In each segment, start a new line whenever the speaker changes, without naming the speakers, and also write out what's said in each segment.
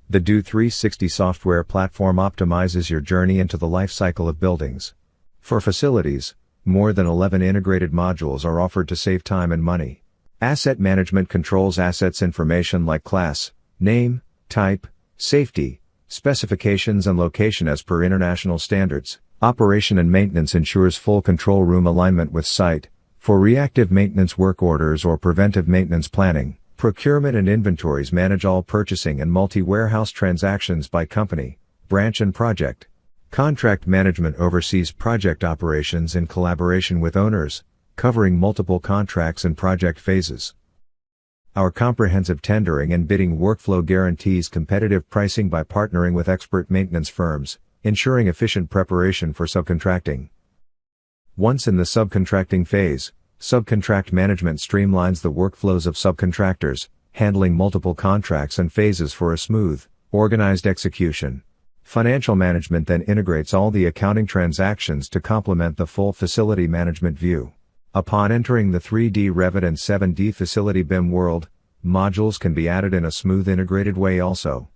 The DO 360 software platform optimizes your journey into the life cycle of buildings. For facilities, more than 11 integrated modules are offered to save time and money. Asset management controls assets information like class, name, type, safety, specifications and location as per international standards. Operation and maintenance ensures full control room alignment with site, for reactive maintenance work orders or preventive maintenance planning. Procurement and inventories manage all purchasing and multi-warehouse transactions by company, branch and project. Contract management oversees project operations in collaboration with owners, covering multiple contracts and project phases. Our comprehensive tendering and bidding workflow guarantees competitive pricing by partnering with expert maintenance firms, ensuring efficient preparation for subcontracting. Once in the subcontracting phase, subcontract management streamlines the workflows of subcontractors, handling multiple contracts and phases for a smooth, organized execution. Financial management then integrates all the accounting transactions to complement the full facility management view. Upon entering the 3D Revit and 7D Facility BIM world, modules can be added in a smooth integrated way also.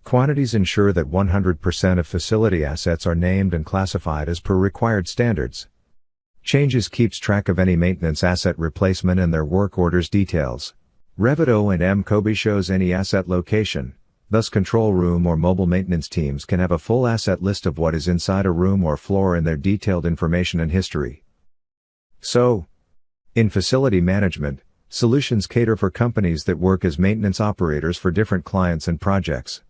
Quantities ensure that 100% of facility assets are named and classified as per required standards. Changes keeps track of any maintenance asset replacement and their work orders details. Revit O&M Kobe shows any asset location, thus control room or mobile maintenance teams can have a full asset list of what is inside a room or floor and their detailed information and history. So, in facility management, solutions cater for companies that work as maintenance operators for different clients and projects.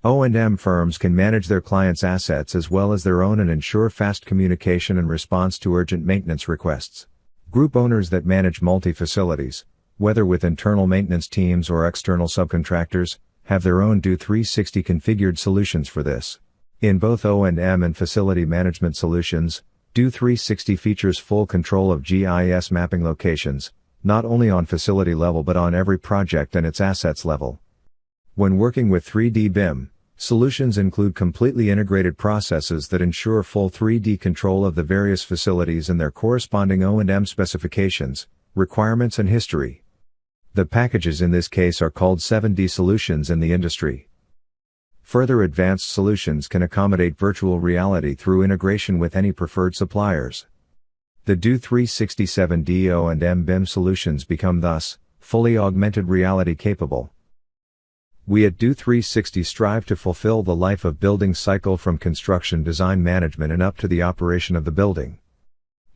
O&M firms can manage their clients' assets as well as their own and ensure fast communication and response to urgent maintenance requests. Group owners that manage multi-facilities, whether with internal maintenance teams or external subcontractors, have their own DO 360 configured solutions for this. In both O&M and facility management solutions, DO 360 features full control of GIS mapping locations, not only on facility level but on every project and its assets level. When working with 3D BIM, solutions include completely integrated processes that ensure full 3D control of the various facilities and their corresponding O&M specifications, requirements and history. The packages in this case are called 7D solutions in the industry. Further advanced solutions can accommodate virtual reality through integration with any preferred suppliers. The DO 360 7D O&M BIM solutions become thus, fully augmented reality capable. We at DO 360 strive to fulfill the life of building cycle from construction design management and up to the operation of the building.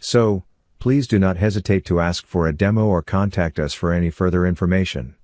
So, please do not hesitate to ask for a demo or contact us for any further information.